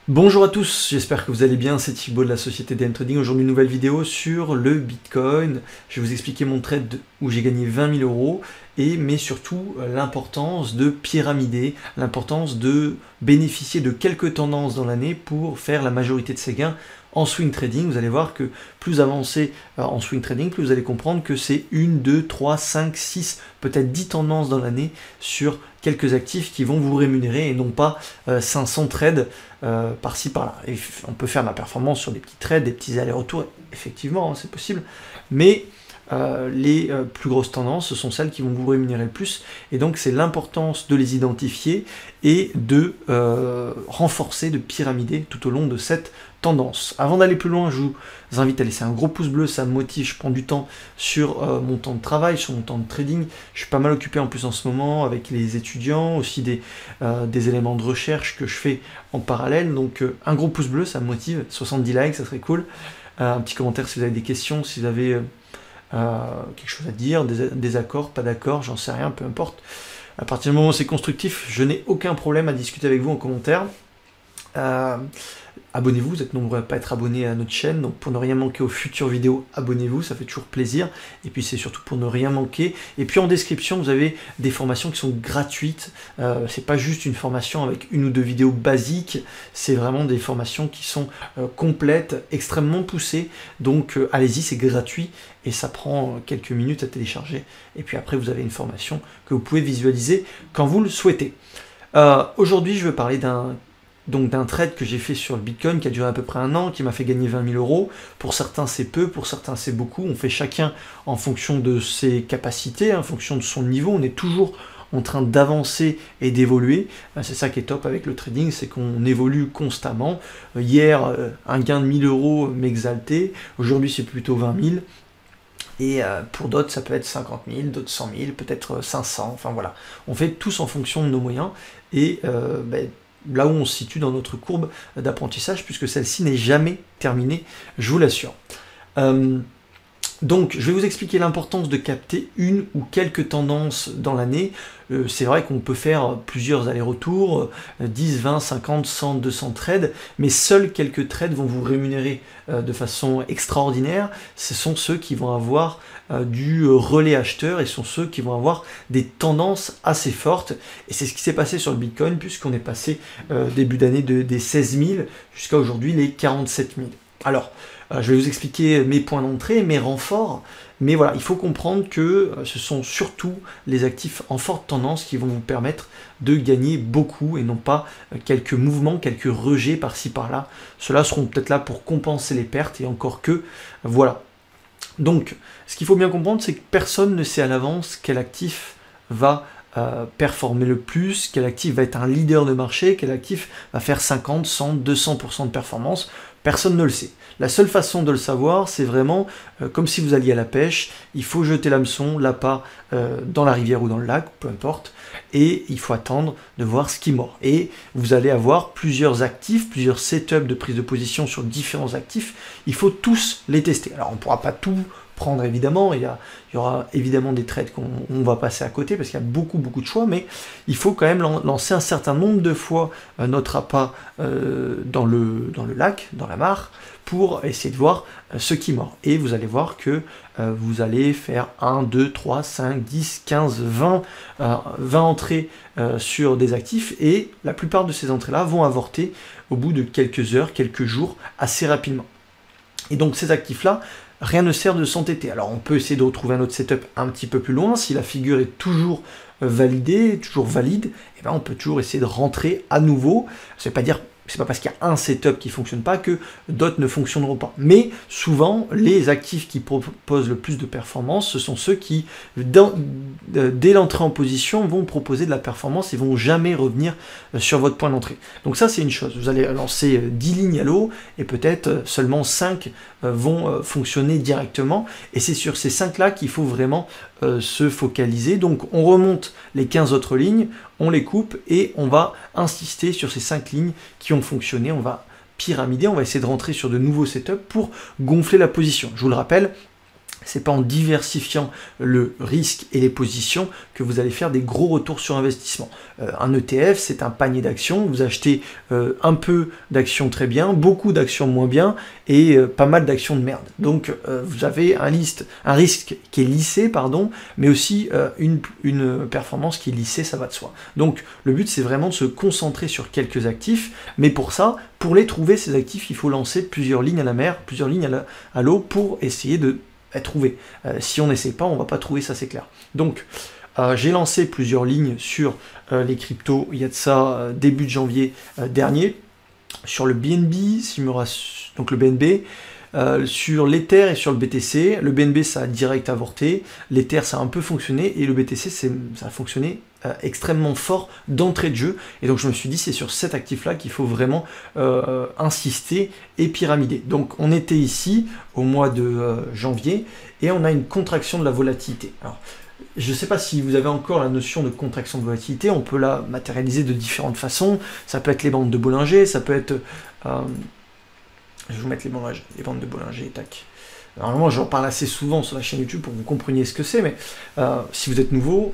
Bonjour à tous, j'espère que vous allez bien, c'est Thibaut de la société DM Trading. Aujourd'hui une nouvelle vidéo sur le Bitcoin. Je vais vous expliquer mon trade où j'ai gagné 20 000 euros, mais surtout l'importance de pyramider, l'importance de bénéficier de quelques tendances dans l'année pour faire la majorité de ses gains en swing trading. Vous allez voir que plus avancé en swing trading, plus vous allez comprendre que c'est 1, 2, 3, 5, 6, peut-être 10 tendances dans l'année sur quelques actifs qui vont vous rémunérer et non pas 500 trades par-ci par-là. Et on peut faire de la performance sur des petits trades, des petits allers-retours, effectivement, hein, c'est possible, mais les plus grosses tendances, ce sont celles qui vont vous rémunérer le plus, et donc c'est l'importance de les identifier et de renforcer, de pyramider tout au long de cette tendance. Avant d'aller plus loin, je vous invite à laisser un gros pouce bleu, ça me motive, je prends du temps sur mon temps de travail, sur mon temps de trading, je suis pas mal occupé en plus en ce moment avec les étudiants, aussi des éléments de recherche que je fais en parallèle, donc un gros pouce bleu, ça me motive, 70 likes, ça serait cool, un petit commentaire si vous avez des questions, si vous avez quelque chose à dire, des accords, pas d'accord, j'en sais rien, peu importe. À partir du moment où c'est constructif, je n'ai aucun problème à discuter avec vous en commentaire. Abonnez-vous, vous êtes nombreux à ne pas être abonnés à notre chaîne, donc pour ne rien manquer aux futures vidéos, abonnez-vous, ça fait toujours plaisir, et puis c'est surtout pour ne rien manquer. Et puis en description, vous avez des formations qui sont gratuites, c'est pas juste une formation avec une ou deux vidéos basiques, c'est vraiment des formations qui sont complètes, extrêmement poussées, donc allez-y, c'est gratuit, et ça prend quelques minutes à télécharger, et puis après vous avez une formation que vous pouvez visualiser quand vous le souhaitez. Aujourd'hui, je veux parler d'un trade que j'ai fait sur le Bitcoin qui a duré à peu près un an, qui m'a fait gagner 20 000 euros. Pour certains c'est peu, pour certains c'est beaucoup. On fait chacun en fonction de ses capacités, en fonction de son niveau. On est toujours en train d'avancer et d'évoluer. C'est ça qui est top avec le trading, c'est qu'on évolue constamment. Hier, un gain de 1000 euros m'exaltait. Aujourd'hui, c'est plutôt 20 000. Et pour d'autres, ça peut être 50 000, d'autres 100 000, peut-être 500. Enfin voilà, on fait tous en fonction de nos moyens. Et là où on se situe dans notre courbe d'apprentissage, puisque celle-ci n'est jamais terminée, je vous l'assure. Donc, je vais vous expliquer l'importance de capter une ou quelques tendances dans l'année. C'est vrai qu'on peut faire plusieurs allers-retours, 10, 20, 50, 100, 200 trades, mais seuls quelques trades vont vous rémunérer de façon extraordinaire. Ce sont ceux qui vont avoir du relais acheteur et sont ceux qui vont avoir des tendances assez fortes. Et c'est ce qui s'est passé sur le Bitcoin, puisqu'on est passé début d'année des 16 000 jusqu'à aujourd'hui les 47 000. Alors, je vais vous expliquer mes points d'entrée, mes renforts, mais voilà, il faut comprendre que ce sont surtout les actifs en forte tendance qui vont vous permettre de gagner beaucoup et non pas quelques mouvements, quelques rejets par-ci par-là. Ceux-là seront peut-être là pour compenser les pertes et encore que, voilà. Donc, ce qu'il faut bien comprendre, c'est que personne ne sait à l'avance quel actif va performer le plus, quel actif va être un leader de marché, quel actif va faire 50, 100, 200% de performance. Personne ne le sait. La seule façon de le savoir, c'est vraiment comme si vous alliez à la pêche, il faut jeter l'hameçon, l'appât dans la rivière ou dans le lac, peu importe, et il faut attendre de voir ce qui mord. Et vous allez avoir plusieurs actifs, plusieurs setups de prise de position sur différents actifs, il faut tous les tester. Alors on ne pourra pas tout prendre évidemment, il y aura évidemment des trades qu'on va passer à côté parce qu'il y a beaucoup de choix, mais il faut quand même lancer un certain nombre de fois notre appât dans le lac, dans la mare, pour essayer de voir ce qui mord. Et vous allez voir que vous allez faire 1, 2, 3, 5, 10, 15, 20 entrées sur des actifs, et la plupart de ces entrées-là vont avorter au bout de quelques heures, quelques jours, assez rapidement. Et donc ces actifs-là, rien ne sert de s'entêter. Alors on peut essayer de retrouver un autre setup un petit peu plus loin, si la figure est toujours validée, toujours valide, et bien on peut toujours essayer de rentrer à nouveau. Ça ne veut pas dire, c'est pas parce qu'il y a un setup qui ne fonctionne pas que d'autres ne fonctionneront pas. Mais souvent, les actifs qui proposent le plus de performance, ce sont ceux qui, dès l'entrée en position, vont proposer de la performance et vont jamais revenir sur votre point d'entrée. Donc ça, c'est une chose. Vous allez lancer 10 lignes à l'eau et peut-être seulement 5 vont fonctionner directement. Et c'est sur ces 5-là qu'il faut vraiment se focaliser. Donc on remonte les 15 autres lignes, on les coupe et on va insister sur ces 5 lignes qui ont fonctionné. On va pyramider, on va essayer de rentrer sur de nouveaux setups pour gonfler la position. Je vous le rappelle, c'est pas en diversifiant le risque et les positions que vous allez faire des gros retours sur investissement. Un ETF, c'est un panier d'actions. Vous achetez un peu d'actions très bien, beaucoup d'actions moins bien et pas mal d'actions de merde. Donc vous avez un risque qui est lissé, pardon, mais aussi une performance qui est lissée, ça va de soi. Donc le but, c'est vraiment de se concentrer sur quelques actifs, mais pour ça, pour les trouver, ces actifs, il faut lancer plusieurs lignes à la mer, plusieurs lignes à l'eau pour essayer de trouver. Si on n'essaie pas, on va pas trouver, ça c'est clair. Donc, j'ai lancé plusieurs lignes sur les cryptos, il y a de ça début de janvier dernier, sur le BNB, donc le BNB, sur l'Ether et sur le BTC. Le BNB, ça a direct avorté, l'Ether, ça a un peu fonctionné, et le BTC, ça a fonctionné extrêmement fort d'entrée de jeu, et donc je me suis dit c'est sur cet actif là qu'il faut vraiment insister et pyramider. Donc on était ici au mois de janvier et on a une contraction de la volatilité. Alors je ne sais pas si vous avez encore la notion de contraction de volatilité, on peut la matérialiser de différentes façons, ça peut être les bandes de Bollinger, ça peut être je vais vous mettre les bandes de Bollinger, tac. Normalement, j'en parle assez souvent sur la chaîne YouTube pour que vous compreniez ce que c'est, mais si vous êtes nouveau,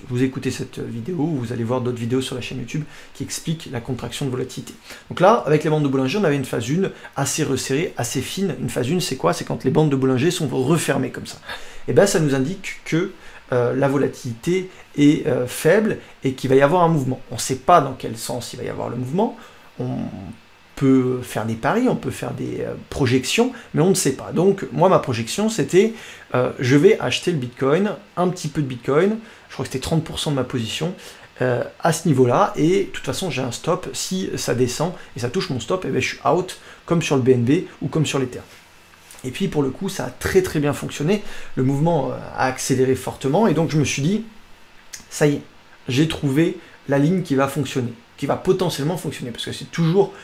vous écoutez cette vidéo, vous allez voir d'autres vidéos sur la chaîne YouTube qui expliquent la contraction de volatilité. Donc là, avec les bandes de Bollinger, on avait une phase 1 assez resserrée, assez fine. Une phase 1, c'est quoi? C'est quand les bandes de Bollinger sont refermées comme ça. Et bien, ça nous indique que la volatilité est faible et qu'il va y avoir un mouvement. On ne sait pas dans quel sens il va y avoir le mouvement. On peut faire des paris, on peut faire des projections, mais on ne sait pas. Donc moi ma projection c'était je vais acheter le Bitcoin, un petit peu de Bitcoin, je crois que c'était 30% de ma position à ce niveau-là, et de toute façon j'ai un stop, si ça descend et ça touche mon stop, et bien je suis out, comme sur le BNB ou comme sur l'Ether. Et puis pour le coup ça a très très bien fonctionné, le mouvement a accéléré fortement, et donc je me suis dit, ça y est, j'ai trouvé la ligne qui va fonctionner, qui va potentiellement fonctionner, parce que c'est toujours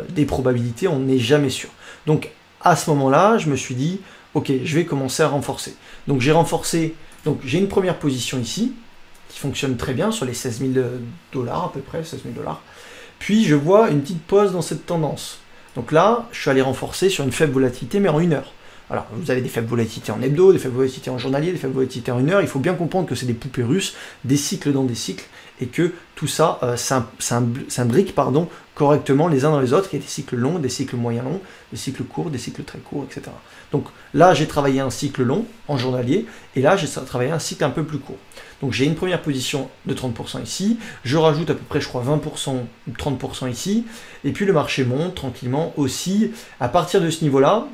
des probabilités, on n'est jamais sûr. Donc à ce moment-là, je me suis dit, ok, je vais commencer à renforcer. Donc j'ai renforcé, donc j'ai une première position ici, qui fonctionne très bien, sur les 16 000 $ à peu près, 16 000 $. Puis je vois une petite pause dans cette tendance. Donc là, je suis allé renforcer sur une faible volatilité, mais en 1 heure. Alors, vous avez des faibles volatilités en hebdo, des faibles volatilités en journalier, des faibles volatilités en 1 heure. Il faut bien comprendre que c'est des poupées russes, des cycles dans des cycles, et que tout ça s'imbrique correctement les uns dans les autres. Il y a des cycles longs, des cycles moyens longs, des cycles courts, des cycles très courts, etc. Donc là, j'ai travaillé un cycle long en journalier, et là, j'ai travaillé un cycle un peu plus court. Donc j'ai une première position de 30% ici, je rajoute à peu près, je crois, 20% ou 30% ici, et puis le marché monte tranquillement aussi. À partir de ce niveau-là,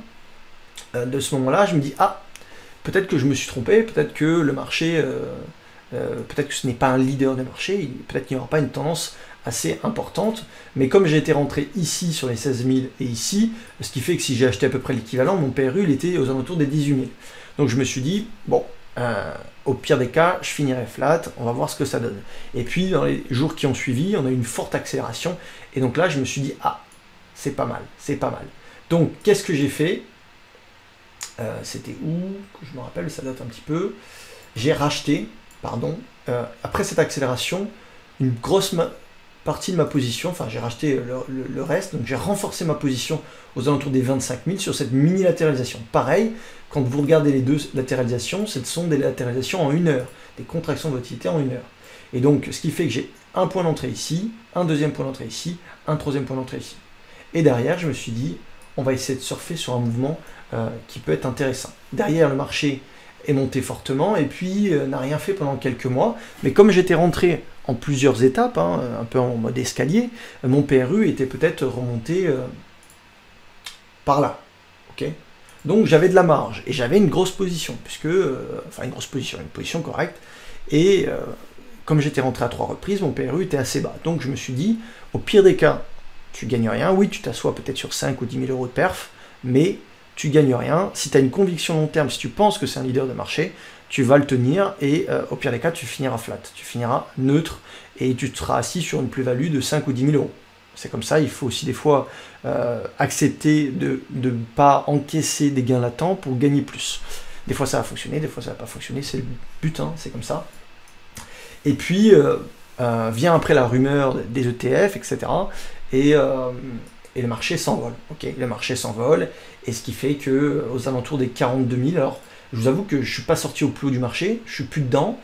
de ce moment-là, je me dis, ah, peut-être que je me suis trompé, peut-être que le marché, peut-être que ce n'est pas un leader de marché, peut-être qu'il n'y aura pas une tendance assez importante, mais comme j'ai été rentré ici sur les 16 000 et ici, ce qui fait que si j'ai acheté à peu près l'équivalent, mon PRU il était aux alentours des 18 000. Donc je me suis dit, bon, au pire des cas, je finirai flat, on va voir ce que ça donne. Et puis dans les jours qui ont suivi, on a eu une forte accélération, et donc là je me suis dit, ah, c'est pas mal, c'est pas mal. Donc qu'est-ce que j'ai fait? C'était où? Je me rappelle, ça date un petit peu. J'ai racheté, après cette accélération, une grosse partie de ma position, enfin j'ai racheté le reste, donc j'ai renforcé ma position aux alentours des 25 000 sur cette mini latéralisation. Pareil, quand vous regardez les deux latéralisations, ce sont des latéralisations en 1 heure, des contractions de volatilité en 1 heure. Et donc ce qui fait que j'ai un point d'entrée ici, un deuxième point d'entrée ici, un troisième point d'entrée ici. Et derrière, je me suis dit, on va essayer de surfer sur un mouvement qui peut être intéressant. Derrière, le marché est monté fortement et puis n'a rien fait pendant quelques mois. Mais comme j'étais rentré en plusieurs étapes, un peu en mode escalier, mon PRU était peut-être remonté par là. Okay, donc j'avais de la marge et j'avais une grosse position, puisque, enfin une position correcte. Et comme j'étais rentré à 3 reprises, mon PRU était assez bas. Donc je me suis dit, au pire des cas, tu gagnes rien. Oui, tu t'assois peut-être sur 5 ou 10 000 € de perf, mais tu gagnes rien. Si tu as une conviction long terme, si tu penses que c'est un leader de marché, tu vas le tenir et au pire des cas, tu finiras flat, tu finiras neutre et tu te seras assis sur une plus-value de 5 ou 10 000 €. C'est comme ça, il faut aussi des fois accepter de ne pas encaisser des gains latents pour gagner plus. Des fois ça va fonctionner, des fois ça va pas fonctionner, c'est le but, c'est comme ça. Et puis vient après la rumeur des ETF, etc. Et et le marché s'envole. Ok, le marché s'envole, et ce qui fait que aux alentours des 42 000, alors je vous avoue que je suis pas sorti au plus haut du marché, je suis plus dedans.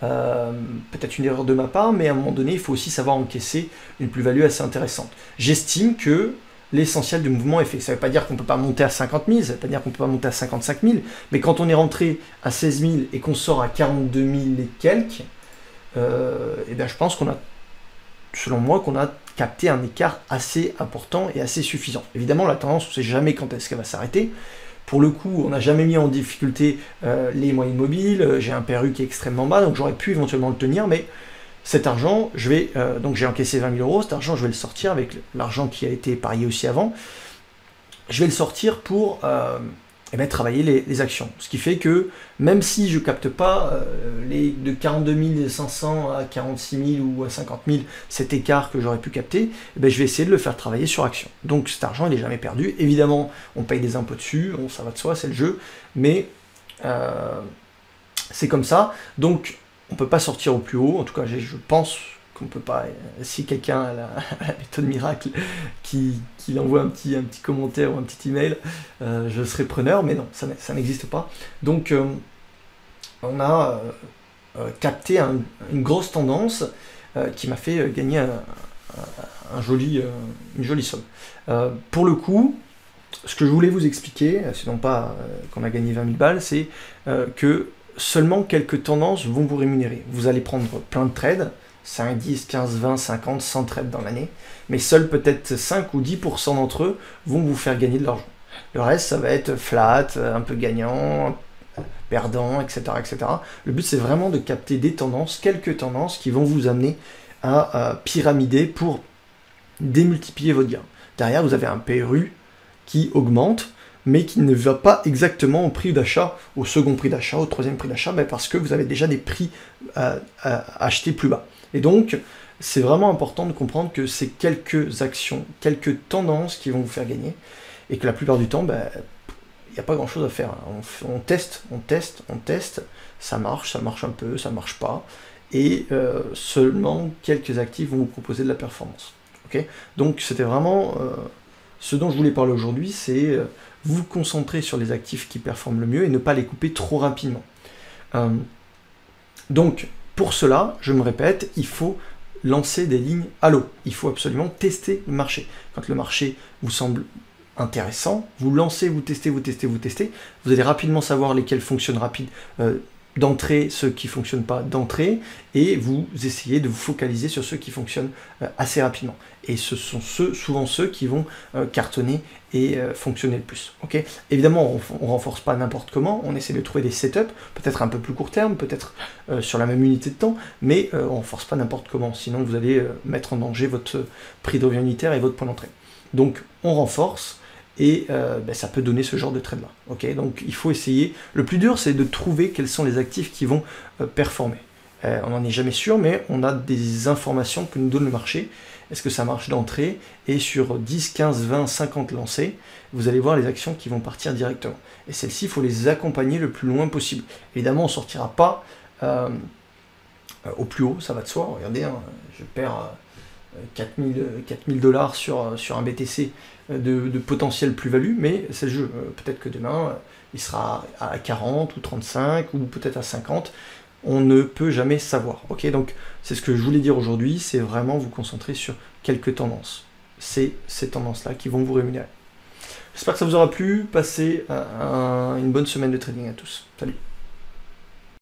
Peut-être une erreur de ma part, mais à un moment donné, il faut aussi savoir encaisser une plus-value assez intéressante. J'estime que l'essentiel du mouvement est fait. Ça ne veut pas dire qu'on ne peut pas monter à 50 000, ça ne veut pas dire qu'on ne peut pas monter à 55 000, mais quand on est rentré à 16 000 et qu'on sort à 42 000 et quelques, et bien je pense qu'on a, selon moi, qu'on a capté un écart assez important et assez suffisant. Évidemment, la tendance, on ne sait jamais quand est-ce qu'elle va s'arrêter. Pour le coup, on n'a jamais mis en difficulté les moyennes mobiles, j'ai un PRU qui est extrêmement bas, donc j'aurais pu éventuellement le tenir, mais cet argent, donc j'ai encaissé 20 000 euros, cet argent, je vais le sortir avec l'argent qui a été parié aussi avant, je vais le sortir pour travailler les actions. Ce qui fait que, même si je ne capte pas de 42 500 à 46 000 ou à 50 000, cet écart que j'aurais pu capter, je vais essayer de le faire travailler sur action. Donc cet argent, il n'est jamais perdu. Évidemment, on paye des impôts dessus, ça va de soi, c'est le jeu, mais c'est comme ça. Donc, on ne peut pas sortir au plus haut. En tout cas, je pense qu'on ne peut pas. Si quelqu'un a la méthode miracle qui envoie un petit commentaire ou un petit email, je serai preneur, mais non, ça n'existe pas. Donc, on a capté une grosse tendance qui m'a fait gagner une jolie somme. Pour le coup, ce que je voulais vous expliquer, c'est non pas qu'on a gagné 20 000 balles, c'est que seulement quelques tendances vont vous rémunérer. Vous allez prendre plein de trades, 5, 10, 15, 20, 50, 100 trades dans l'année, mais seuls peut-être 5 ou 10% d'entre eux vont vous faire gagner de l'argent. Le reste, ça va être flat, un peu gagnant, perdant, etc., etc. Le but, c'est vraiment de capter des tendances, quelques tendances qui vont vous amener à pyramider pour démultiplier votre gain. Derrière, vous avez un PRU qui augmente, mais qui ne va pas exactement au prix d'achat, au second prix d'achat, au troisième prix d'achat, parce que vous avez déjà des prix à acheter plus bas. Et donc, c'est vraiment important de comprendre que c'est quelques actions, quelques tendances qui vont vous faire gagner, et que la plupart du temps, il n'y a pas grand-chose à faire. On teste, ça marche un peu, ça marche pas, et seulement quelques actifs vont vous proposer de la performance. Okay, donc, c'était vraiment... ce dont je voulais parler aujourd'hui, c'est vous concentrer sur les actifs qui performent le mieux et ne pas les couper trop rapidement. Donc, pour cela, je me répète, il faut lancer des lignes à l'eau. Il faut absolument tester le marché. Quand le marché vous semble intéressant, vous lancez, vous testez, vous allez rapidement savoir lesquels fonctionnent rapide d'entrée, ceux qui ne fonctionnent pas d'entrée, et vous essayez de vous focaliser sur ceux qui fonctionnent assez rapidement. Et ce sont souvent ceux qui vont cartonner et fonctionner le plus. Okay, évidemment, on ne renforce pas n'importe comment, on essaie de trouver des setups, peut-être un peu plus court terme, peut-être sur la même unité de temps, mais on ne renforce pas n'importe comment, sinon vous allez mettre en danger votre prix de revient unitaire et votre point d'entrée. Donc on renforce, et ça peut donner ce genre de trade là. Okay, donc il faut essayer. Le plus dur, c'est de trouver quels sont les actifs qui vont performer. On n'en est jamais sûr, mais on a des informations que nous donne le marché. Est-ce que ça marche d'entrée? Et sur 10, 15, 20, 50 lancés, vous allez voir les actions qui vont partir directement. Et celles-ci, il faut les accompagner le plus loin possible. Évidemment, on ne sortira pas au plus haut, ça va de soi. Regardez, hein, je perds 4 000 $ sur un BTC de potentiel plus-value, mais c'est le jeu. Peut-être que demain, il sera à 40 ou 35 ou peut-être à 50. On ne peut jamais savoir. Okay, donc, c'est ce que je voulais dire aujourd'hui, c'est vraiment vous concentrer sur quelques tendances. C'est ces tendances-là qui vont vous rémunérer. J'espère que ça vous aura plu. Passez une bonne semaine de trading à tous. Salut.